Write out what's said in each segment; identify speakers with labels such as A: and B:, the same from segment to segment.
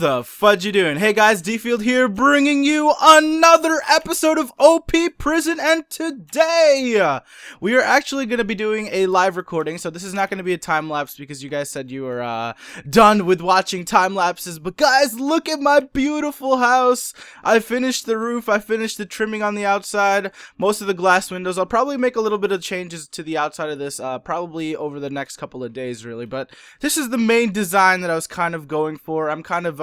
A: the fudge you doing? Hey guys, DField here, bringing you another episode of OP Prison, and today we are actually going to be doing a live recording. So this is not going to be a time lapse because you guys said you were done with watching time lapses. But guys, look at my beautiful house. I finished the roof, I finished the trimming on the outside, most of the glass windows. I'll probably make a little bit of changes to the outside of this probably over the next couple of days really. But this is the main design that I was kind of going for. I'm kind of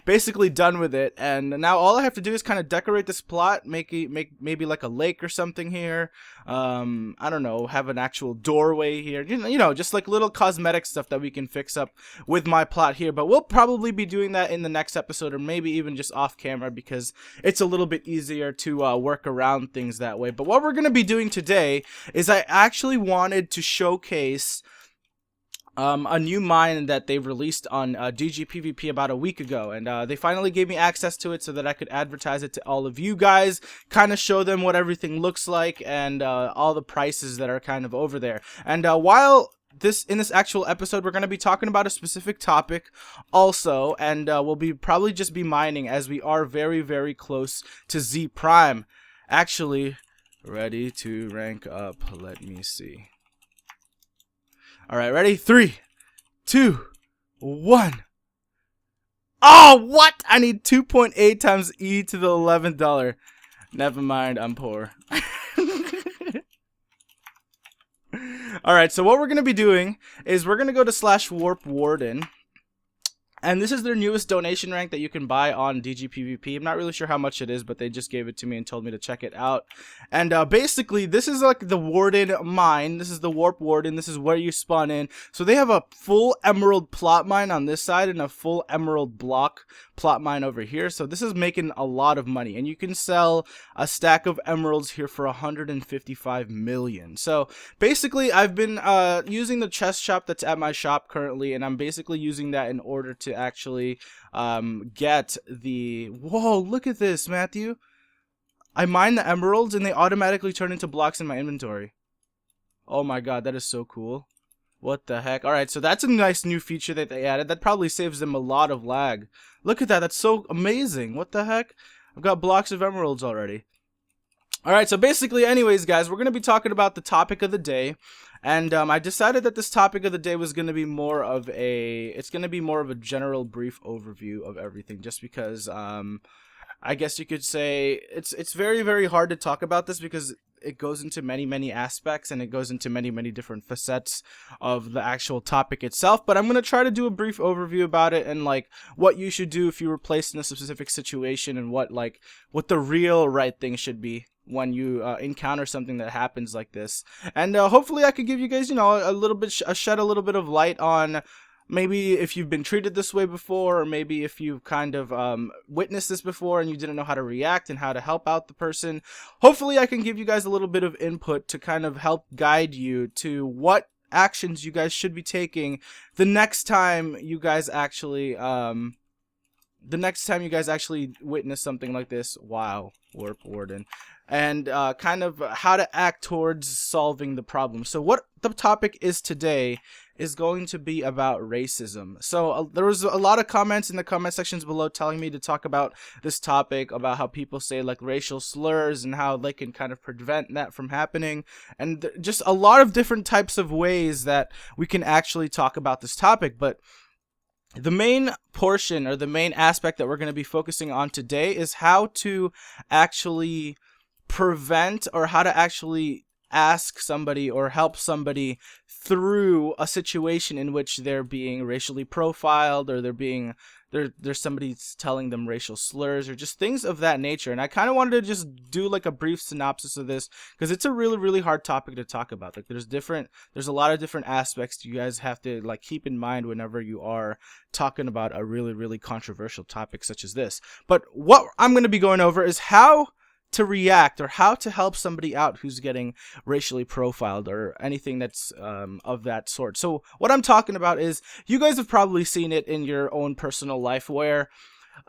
A: basically done with it, and now all I have to do is kind of decorate this plot, make maybe like a lake or something here. I don't know, have an actual doorway here, you know, just like little cosmetic stuff that we can fix up with my plot here. But we'll probably be doing that in the next episode, or maybe even just off camera, because it's a little bit easier to work around things that way. But what we're going to be doing today is I actually wanted to showcase a new mine that they released on DGPvP about a week ago, and they finally gave me access to it so that I could advertise it to all of you guys, kind of show them what everything looks like, and all the prices that are kind of over there. And while in this actual episode, we're going to be talking about a specific topic also, and we'll be probably just be mining, as we are very, very close to Z Prime. Actually, ready to rank up. Let me see. Alright, ready? 3, 2, 1. Oh, what? I need 2.8 times E to the 11th dollar. Never mind, I'm poor. Alright, so what we're going to be doing is we're going to go to /Warden. And this is their newest donation rank that you can buy on DGPvP. I'm not really sure how much it is, but they just gave it to me and told me to check it out. And basically, this is like the Warden mine. This is the Warp Warden. This is where you spawn in. So they have a full emerald plot mine on this side and a full emerald block plot mine over here. So this is making a lot of money. And you can sell a stack of emeralds here for 155 million. So basically, I've been using the chest shop that's at my shop currently, and I'm basically using that in order to actually get the... Whoa, look at this, Matthew. I mine the emeralds and they automatically turn into blocks in my inventory. Oh my god, that is so cool. What the heck? Alright, so that's a nice new feature that they added. That probably saves them a lot of lag. Look at that, that's so amazing. What the heck? I've got blocks of emeralds already. Alright, so basically, anyways, guys, we're going to be talking about the topic of the day. And I decided that this topic of the day was going to be more of a... It's going to be more of a general brief overview of everything. Just because, I guess you could say, it's very, very hard to talk about this because it goes into many aspects, and it goes into many different facets of the actual topic itself. But I'm going to try to do a brief overview about it, and like what you should do if you were placed in a specific situation, and what the real right thing should be when you encounter something that happens like this. And hopefully I could give you guys, you know, a little bit shed a little bit of light on maybe if you've been treated this way before, or maybe if you've kind of witnessed this before and you didn't know how to react and how to help out the person. Hopefully I can give you guys a little bit of input to kind of help guide you to what actions you guys should be taking the next time you guys actually witness something like this. Wow, Warp Warden. And kind of how to act towards solving the problem. So what the topic is today is going to be about racism. So there was a lot of comments in the comment sections below telling me to talk about this topic, about how people say like racial slurs and how they can kind of prevent that from happening, and just a lot of different types of ways that we can actually talk about this topic. But the main portion, or the main aspect that we're going to be focusing on today, is how to actually prevent, or how to actually ask somebody or help somebody through a situation in which they're being racially profiled, or there's somebody telling them racial slurs, or just things of that nature. And I kind of wanted to just do like a brief synopsis of this, because it's a really hard topic to talk about. Like there's a lot of different aspects you guys have to like keep in mind whenever you are talking about a really controversial topic such as this. But what I'm going to be going over is how to react, or how to help somebody out who's getting racially profiled, or anything that's of that sort. So what I'm talking about is, you guys have probably seen it in your own personal life, where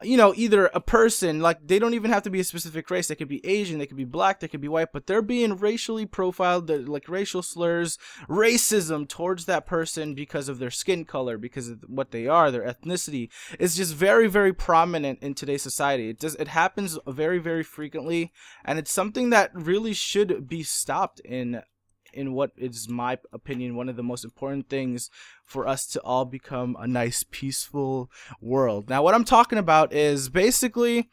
A: you know, either a person, like they don't even have to be a specific race. They could be Asian, they could be black, they could be white, but they're being racially profiled, like racial slurs, racism towards that person because of their skin color, because of what they are, their ethnicity is just very, very prominent in today's society. It happens very, very frequently, and it's something that really should be stopped in what is my opinion one of the most important things for us to all become a nice peaceful world. Now what I'm talking about is basically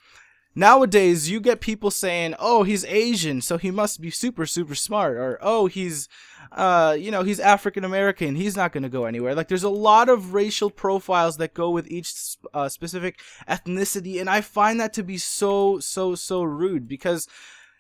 A: nowadays you get people saying, oh, he's Asian so he must be super smart, or oh, he's you know, he's African American, he's not going to go anywhere. Like there's a lot of racial profiles that go with each specific ethnicity, and I find that to be so rude, because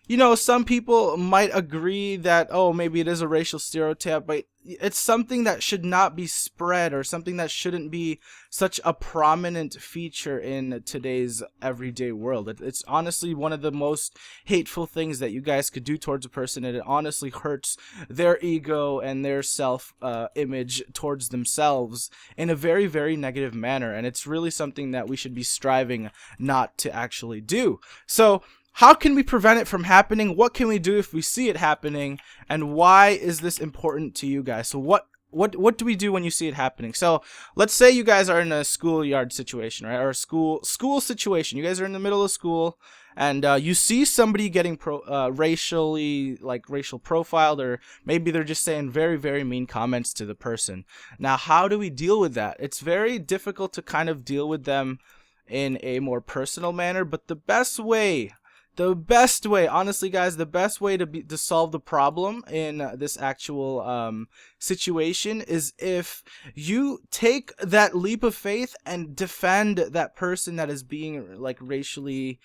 A: you know, some people might agree that, oh, maybe it is a racial stereotype, but it's something that should not be spread, or something that shouldn't be such a prominent feature in today's everyday world. It's honestly one of the most hateful things that you guys could do towards a person, and it honestly hurts their ego and their self-image towards themselves in a very, very negative manner, and it's really something that we should be striving not to actually do. So, how can we prevent it from happening? What can we do if we see it happening? And why is this important to you guys? So what do we do when you see it happening? So let's say you guys are in a schoolyard situation, right? Or a school situation. You guys are in the middle of school, and you see somebody getting racial profiled, or maybe they're just saying very, very mean comments to the person. Now, how do we deal with that? It's very difficult to kind of deal with them in a more personal manner, but the best way, honestly guys, the best way to solve the problem in this actual situation is if you take that leap of faith and defend that person that is being like racially,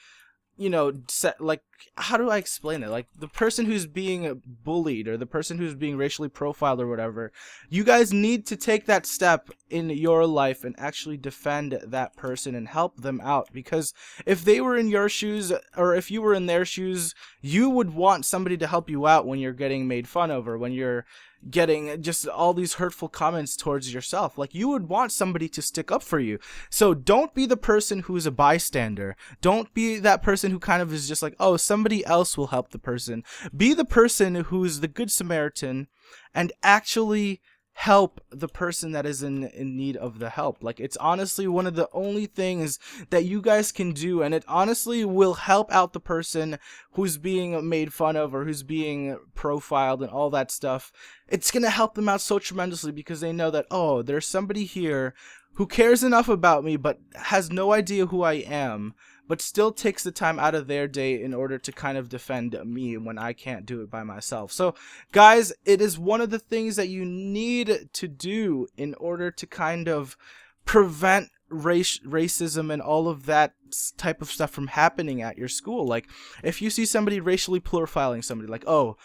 A: you know, like, how do I explain it? Like the person who's being bullied, or the person who's being racially profiled or whatever, you guys need to take that step in your life and actually defend that person and help them out. Because if they were in your shoes, or if you were in their shoes, you would want somebody to help you out when you're getting made fun of, or when you're getting just all these hurtful comments towards yourself. Like, you would want somebody to stick up for you. So don't be the person who's a bystander. Don't be that person who kind of is just like, oh, somebody else will help the person. Be the person who's the good Samaritan and actually help the person that is in need of the help. Like, it's honestly one of the only things that you guys can do, and it honestly will help out the person who's being made fun of, or who's being profiled and all that stuff. It's gonna help them out so tremendously, because they know that, oh, there's somebody here who cares enough about me but has no idea who I am, but still takes the time out of their day in order to kind of defend me when I can't do it by myself. So, guys, it is one of the things that you need to do in order to kind of prevent racism and all of that type of stuff from happening at your school. Like, if you see somebody racially profiling somebody, like, oh,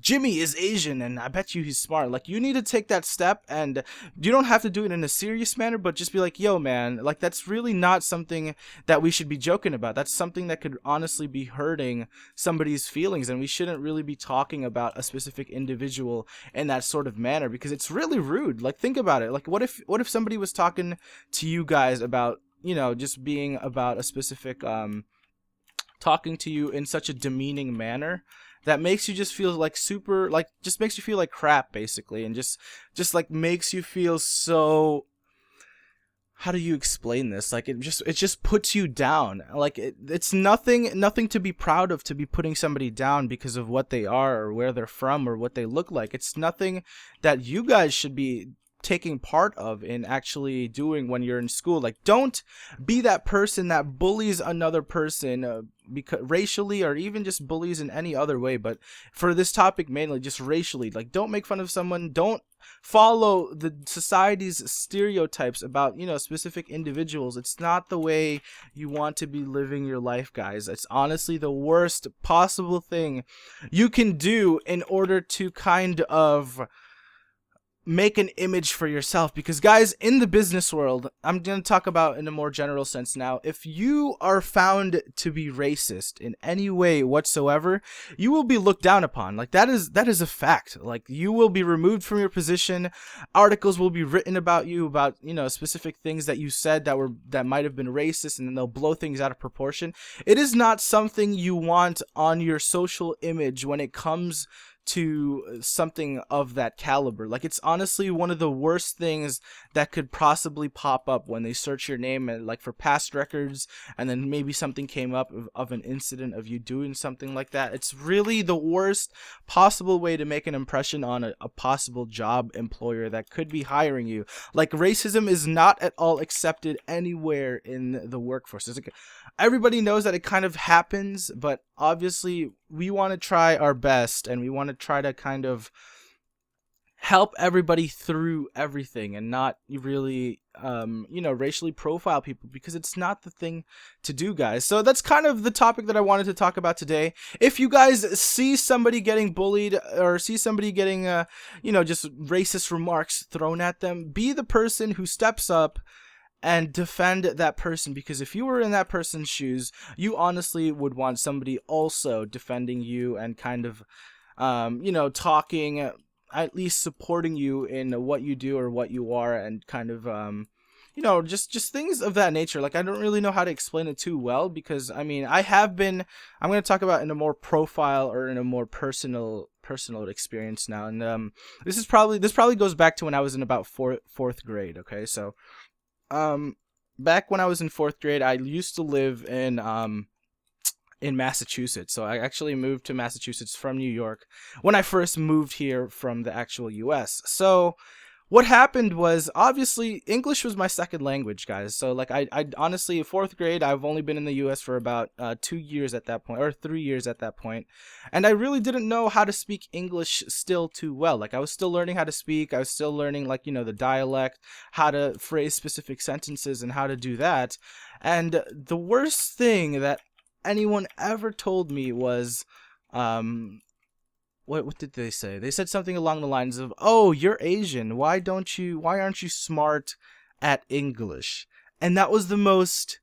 A: Jimmy is Asian and I bet you he's smart, like, you need to take that step, and you don't have to do it in a serious manner, but just be like, yo man, like, that's really not something that we should be joking about. That's something that could honestly be hurting somebody's feelings, and we shouldn't really be talking about a specific individual in that sort of manner, because it's really rude. Like, think about it. Like, what if somebody was talking to you guys about, you know, just being about a specific talking to you in such a demeaning manner that makes you just feel like super, like, just makes you feel like crap, basically, and just like makes you feel so, how do you explain this? Like, it just puts you down. Like, it's nothing to be proud of, to be putting somebody down because of what they are, or where they're from, or what they look like. It's nothing that you guys should be taking part of in actually doing when you're in school. Like, don't be that person that bullies another person because racially, or even just bullies in any other way, but for this topic mainly just racially. Like, don't make fun of someone, don't follow the society's stereotypes about, you know, specific individuals. It's not the way you want to be living your life, guys. It's honestly the worst possible thing you can do in order to kind of make an image for yourself. Because guys, in the business world, I'm going to talk about in a more general sense now, if you are found to be racist in any way whatsoever, you will be looked down upon. Like that is a fact. Like you will be removed from your position. Articles will be written about you, about, you know, specific things that you said that might have been racist, and then they'll blow things out of proportion. It is not something you want on your social image when it comes to something of that caliber. Like, it's honestly one of the worst things that could possibly pop up when they search your name, and like for past records, and then maybe something came up of an incident of you doing something like that. It's really the worst possible way to make an impression on a possible job employer that could be hiring you. Like, racism is not at all accepted anywhere in the workforce. It's like, everybody knows that it kind of happens, but obviously we want to try our best, and we want to try to kind of help everybody through everything, and not really racially profile people, because it's not the thing to do, guys. So that's kind of the topic that I wanted to talk about today. If you guys see somebody getting bullied, or see somebody getting just racist remarks thrown at them, be the person who steps up and defend that person, because if you were in that person's shoes, you honestly would want somebody also defending you and kind of talking, at least supporting you in what you do or what you are, and kind of just things of that nature. Like, I don't really know how to explain it too well, because I mean, I'm going to talk about in a more profile, or in a more personal experience now, and this probably goes back to when I was in about fourth grade. Okay, so back when I was in fourth grade, I used to live in Massachusetts. So I actually moved to Massachusetts from New York when I first moved here from the actual US. So what happened was, obviously, English was my second language, guys. So like, I honestly, fourth grade, I've only been in the US for about 2 years at that point, or 3 years at that point. And I really didn't know how to speak English still too well. Like, I was still learning how to speak. I was still learning, like, the dialect, how to phrase specific sentences, and how to do that. And the worst thing that anyone ever told me was, what did they say? They said something along the lines of, "Oh, you're Asian. Why aren't you smart at English?" And that was the most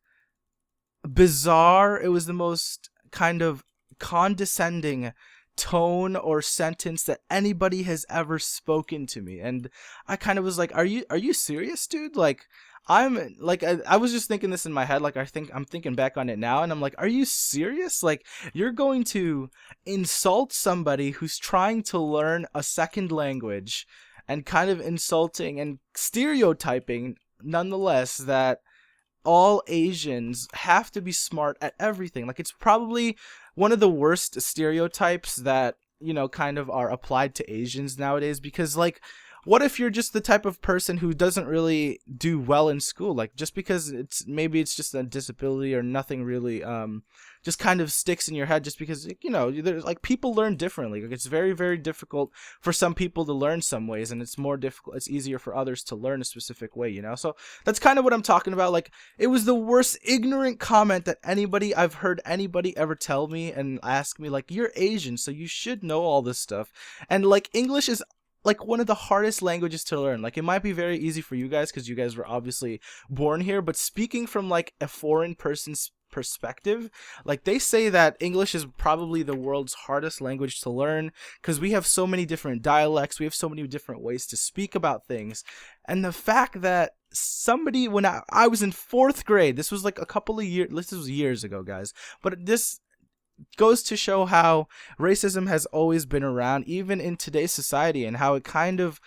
A: bizarre, it was the most kind of condescending tone or sentence that anybody has ever spoken to me. And I kind of was like, are you serious, dude? Like, I'm like, I was just thinking this in my head. Like, I'm thinking back on it now, and I'm like, are you serious? Like, you're going to insult somebody who's trying to learn a second language, and kind of insulting and stereotyping nonetheless that all Asians have to be smart at everything. Like, it's probably one of the worst stereotypes that, kind of are applied to Asians nowadays, because, like, what if you're just the type of person who doesn't really do well in school? Like, just because maybe it's just a disability, or nothing really just kind of sticks in your head, just because, there's, like, people learn differently. Like, it's very, very difficult for some people to learn some ways, and it's easier for others to learn a specific way, So that's kind of what I'm talking about. Like, it was the worst ignorant comment that I've heard anybody ever tell me and ask me, like, you're Asian, so you should know all this stuff. And, like, English is like one of the hardest languages to learn. Like, it might be very easy for you guys, because you guys were obviously born here, but speaking from, like, a foreign person's perspective, like, they say that English is probably the world's hardest language to learn, because we have so many different dialects, we have so many different ways to speak about things. And the fact that somebody, when I was in fourth grade, this was like a couple of years, this was years ago, guys, but this goes to show how racism has always been around, even in today's society, and how it kind of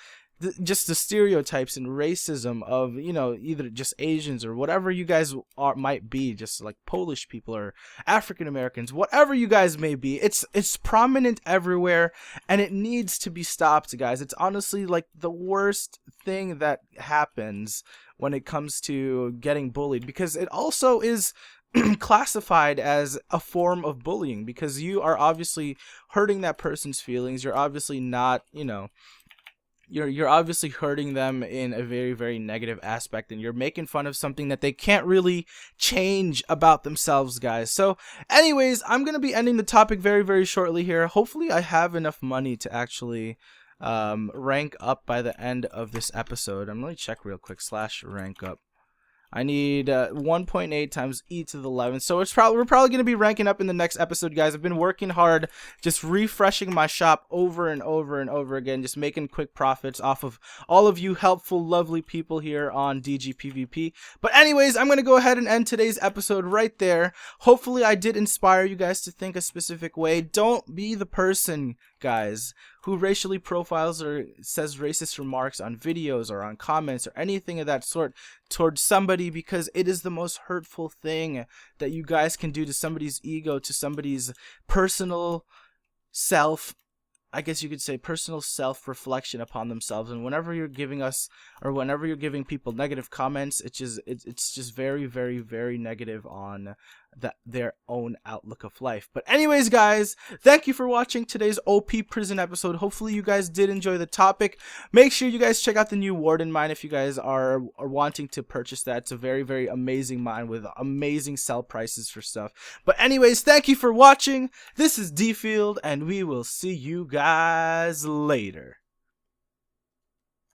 A: just the stereotypes and racism of, either just Asians or whatever you guys might be, just like Polish people or African Americans, whatever you guys may be, it's prominent everywhere, and it needs to be stopped, guys. It's honestly like the worst thing that happens when it comes to getting bullied, because it also is classified as a form of bullying, because you are obviously hurting that person's feelings. You're obviously not, you're obviously hurting them in a very, very negative aspect, and you're making fun of something that they can't really change about themselves, guys. So anyways, I'm going to be ending the topic very, very shortly here. Hopefully I have enough money to actually rank up by the end of this episode. I'm going to check real quick. / rank up. I need 1.8 times e to the 11th. So we're probably going to be ranking up in the next episode, guys. I've been working hard, just refreshing my shop over and over and over again, just making quick profits off of all of you helpful, lovely people here on DGPVP. But anyways, I'm going to go ahead and end today's episode right there. Hopefully I did inspire you guys to think a specific way. Don't be the person, guys, who racially profiles or says racist remarks on videos or on comments or anything of that sort towards somebody, because it is the most hurtful thing that you guys can do to somebody's ego, to somebody's personal self, I guess you could say personal self-reflection upon themselves. And whenever you're giving us, or whenever you're giving people negative comments, it's just very, very, very negative on their own outlook of life. But anyways, guys, thank you for watching today's OP prison episode. Hopefully you guys did enjoy the topic. Make sure you guys check out the new Warden mine if you guys are wanting to purchase that. It's a very, very amazing mine with amazing sell prices for stuff. But anyways, thank you for watching. This is DField, and we will see you guys later.